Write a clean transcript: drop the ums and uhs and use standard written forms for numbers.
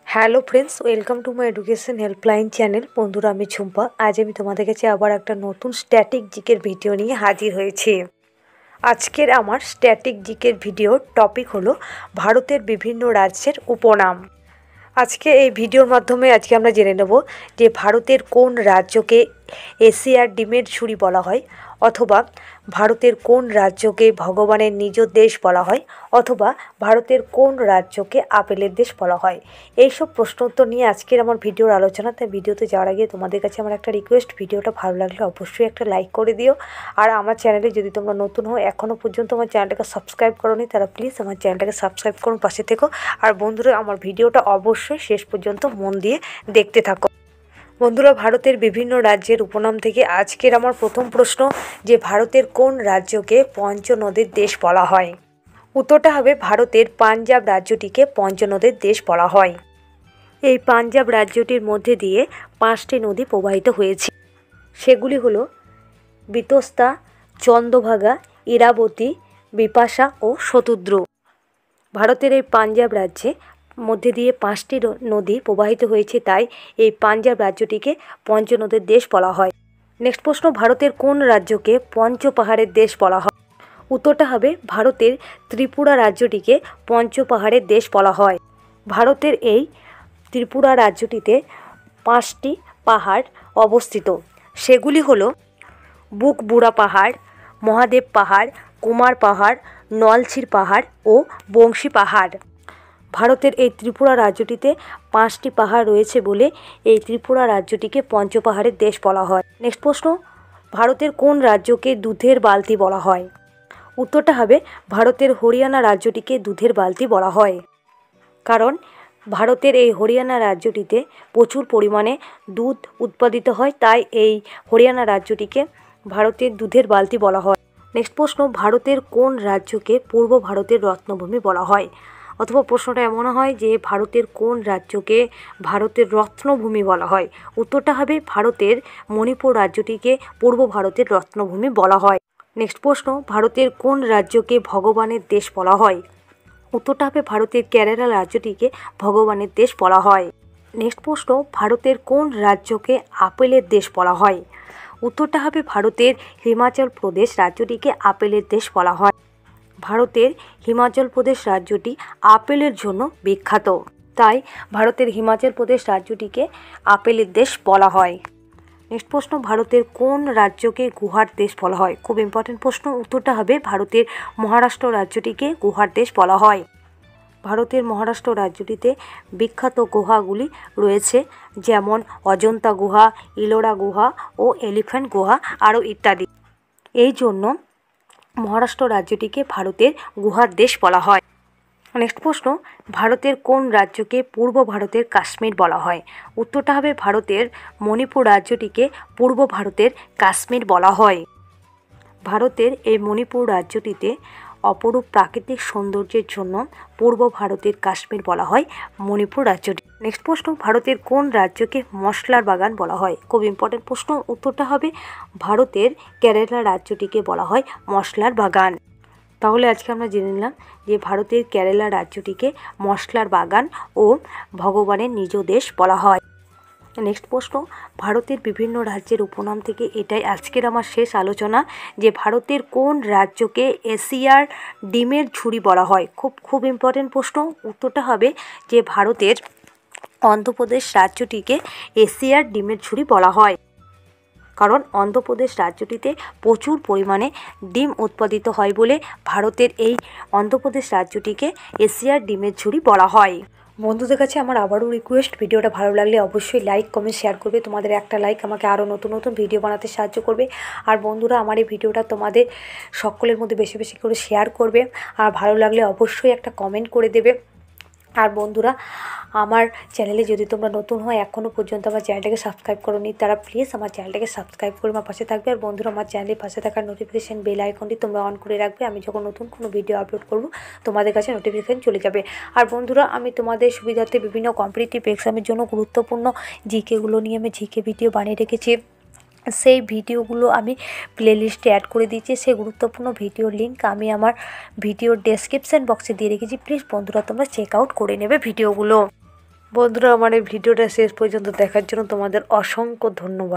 Hello friends, welcome to my education helpline channel. বন্ধুরা, আমি ঝুম্পা। আজ আমি তোমাদের কাছে আবার একটা নতুন স্ট্যাটিক জিকের ভিডিও নিয়ে হাজির হয়েছি। আজকের আমার স্ট্যাটিক জিকের ভিডিওর টপিক হলো ভারতের বিভিন্ন রাজ্যের উপনাম। আজকে এই ভিডিওর মাধ্যমে আমরা জেনে নেব যে ভারতের কোন রাজ্যকে এশিয়ার ডিমের ঝুড়ি বলা হয়, অথবা ভারতের কোন রাজ্যকে ভগবানের নিজ দেশ বলা হয়, অথবা ভারতের কোন রাজ্যকে আপেলের দেশ বলা হয়। এইসব প্রশ্ন উত্তর নিয়ে আজকের আমার ভিডিওর আলোচনা। তাই ভিডিওতে যাওয়ার আগে তোমাদের কাছে আমার একটা রিকোয়েস্ট, ভিডিওটা ভালো লাগলে অবশ্যই একটা লাইক করে দিও। আর আমার চ্যানেলে যদি তোমরা নতুন হও, এখনও পর্যন্ত আমার চ্যানেলটাকে সাবস্ক্রাইব করোনি, তারা প্লিজ আমার চ্যানেলটাকে সাবস্ক্রাইব করুন, পাশে থেকো। আর বন্ধুরা, আমার ভিডিওটা অবশ্যই শেষ পর্যন্ত মন দিয়ে দেখতে থাকো। বন্ধুরা, ভারতের বিভিন্ন রাজ্যের উপনাম থেকে আজকের আমার প্রথম প্রশ্ন, যে ভারতের কোন রাজ্যকে পঞ্চনদীর দেশ বলা হয়? উত্তরটা হবে ভারতের পাঞ্জাব রাজ্যটিকে পঞ্চনদীর দেশ বলা হয়। এই পাঞ্জাব রাজ্যটির মধ্যে দিয়ে 5টি নদী প্রবাহিত হয়েছে। সেগুলি হলো বিতস্তা, চন্দ্রভাগা, ইরাবতী, বিপাশা ও শতদ্রু। ভারতের এই পাঞ্জাব রাজ্যে মধ্যে দিয়ে 5টি নদী প্রবাহিত হয়েছে, তাই এই পাঞ্জাব রাজ্যটিকে পঞ্চনদীর দেশ বলা হয়। নেক্সট প্রশ্ন, ভারতের কোন রাজ্যকে পঞ্চপাহাড়ের দেশ বলা হয়? উত্তরটা হবে ভারতের ত্রিপুরা রাজ্যটিকে পঞ্চপাহাড়ের দেশ বলা হয়। ভারতের এই ত্রিপুরা রাজ্যটিতে 5টি পাহাড় অবস্থিত। সেগুলি হলো বুকবুড়া পাহাড়, মহাদেব পাহাড়, কুমার পাহাড়, নলছির পাহাড় ও বংশী পাহাড়। ভারতের এই ত্রিপুরা রাজ্যটিতে 5টি পাহাড় রয়েছে বলে এই ত্রিপুরা রাজ্যটিকে পঞ্চপাহাড়ের দেশ বলা হয়। নেক্সট প্রশ্ন, ভারতের কোন রাজ্যকে দুধের বালতি বলা হয়? উত্তরটা হবে ভারতের হরিয়ানা রাজ্যটিকে দুধের বালতি বলা হয়। কারণ ভারতের এই হরিয়ানা রাজ্যটিতে প্রচুর পরিমাণে দুধ উৎপাদিত হয়, তাই এই হরিয়ানা রাজ্যটিকে ভারতের দুধের বালতি বলা হয়। নেক্সট প্রশ্ন, ভারতের কোন রাজ্যকে পূর্ব ভারতের রত্নভূমি বলা হয়? অথবা প্রশ্নটা এমন হয় যে ভারতের কোন রাজ্যকে ভারতের রত্নভূমি বলা হয়? উত্তরটা হবে ভারতের মণিপুর রাজ্যটিকে পূর্ব ভারতের রত্নভূমি বলা হয়। নেক্সট প্রশ্ন, ভারতের কোন রাজ্যকে ভগবানের দেশ বলা হয়? উত্তরটা হবে ভারতের কেরালা রাজ্যটিকে ভগবানের দেশ বলা হয়। নেক্সট প্রশ্ন, ভারতের কোন রাজ্যকে আপেলের দেশ বলা হয়? উত্তরটা হবে ভারতের হিমাচল প্রদেশ রাজ্যটিকে আপেলের দেশ বলা হয়। ভারতের হিমাচল প্রদেশ রাজ্যটি আপেলের জন্য বিখ্যাত, তাই ভারতের হিমাচল প্রদেশ রাজ্যটিকে আপেলের দেশ বলা হয়। নেক্সট প্রশ্ন, ভারতের কোন রাজ্যকে গুহার দেশ বলা হয়? খুব ইম্পর্টেন্ট প্রশ্ন। উত্তরটা হবে ভারতের মহারাষ্ট্র রাজ্যটিকে গুহার দেশ বলা হয়। ভারতের মহারাষ্ট্র রাজ্যটিতে বিখ্যাত গুহাগুলি রয়েছে, যেমন অজন্তা গুহা, ইলোরা গুহা ও এলিফ্যান্ট গুহা আরও ইত্যাদি। এই জন্য মহারাষ্ট্র রাজ্যটিকে ভারতের গুহার দেশ বলা হয়। নেক্সট প্রশ্ন, ভারতের কোন রাজ্যকে পূর্ব ভারতের কাশ্মীর বলা হয়? উত্তরটা হবে ভারতের মণিপুর রাজ্যটিকে পূর্ব ভারতের কাশ্মীর বলা হয়। ভারতের এই মণিপুর রাজ্যটিতে অপরূপ প্রাকৃতিক সৌন্দর্যের জন্য পূর্ব ভারতের কাশ্মীর বলা হয় মণিপুর রাজ্যটি। নেক্সট প্রশ্ন, ভারতের কোন রাজ্যকে মশলার বাগান বলা হয়? খুব ইম্পর্টেন্ট প্রশ্ন। উত্তরটা হবে ভারতের কেরালা রাজ্যটিকে বলা হয় মশলার বাগান। তাহলে আজকে আমরা জেনে নিলাম যে ভারতের কেরালা রাজ্যটিকে মশলার বাগান ও ভগবানের নিজ দেশ বলা হয়। নেক্সট প্রশ্ন, ভারতের বিভিন্ন রাজ্যের উপনাম থেকে এটাই আজকের আমার শেষ আলোচনা, যে ভারতের কোন রাজ্যকে এশিয়ার ডিমের ঝুড়ি বলা হয়? খুব ইম্পর্টেন্ট প্রশ্ন। উত্তরটা হবে যে ভারতের অন্ধ্রপ্রদেশ রাজ্যটিকে এশিয়ার ডিমের ঝুড়ি বলা হয়, কারণ অন্ধ্রপ্রদেশ রাজ্যটিতে প্রচুর পরিমাণে ডিম উৎপাদিত হয় বলে ভারতের এই অন্ধ্রপ্রদেশ রাজ্যটিকে এশিয়ার ডিমের ঝুড়ি বলা হয়। বন্ধুদের কাছে আমার আবারও রিকোয়েস্ট, ভিডিওটা ভালো লাগলে অবশ্যই লাইক, কমেন্ট, শেয়ার করবে। তোমাদের একটা লাইক আমাকে আরও নতুন নতুন ভিডিও বানাতে সাহায্য করবে। আর বন্ধুরা, আমার এই ভিডিওটা তোমাদের সকলের মধ্যে বেশি বেশি করে শেয়ার করবে। আর ভালো লাগলে অবশ্যই একটা কমেন্ট করে দেবে। আর বন্ধুরা, আমার চ্যানেলে যদি তোমরা নতুন হয়, এখনও পর্যন্ত আমার চ্যানেলটাকে সাবস্ক্রাইব করোনি, তারা প্লিজ আমার চ্যানেলটাকে সাবস্ক্রাইব করে আমার পাশে থাকবে। আর বন্ধুরা, আমার চ্যানেলের পাশে থাকার নোটিফিকেশান বেল আইকনটি তোমরা অন করে রাখবে। আমি যখন নতুন কোনো ভিডিও আপলোড করব, তোমাদের কাছে নোটিফিকেশান চলে যাবে। আর বন্ধুরা, আমি তোমাদের সুবিধার্থে বিভিন্ন কম্পিটিটিভ এক্সামের জন্য গুরুত্বপূর্ণ জিকেগুলো নিয়ে আমি জিকে ভিডিও বানিয়ে রেখেছি। সেই ভিডিওগুলো আমি প্লেলিস্টে অ্যাড করে দিয়েছি। সেই গুরুত্বপূর্ণ ভিডিওর লিঙ্ক আমি আমার ভিডিওর ডেসক্রিপশান বক্সে দিয়ে রেখেছি। প্লিজ বন্ধুরা, তোমরা চেক আউট করে নেবে ভিডিওগুলো। বন্ধুরা, আমার এই ভিডিওটা শেষ পর্যন্ত দেখার জন্য তোমাদের অসংখ্য ধন্যবাদ।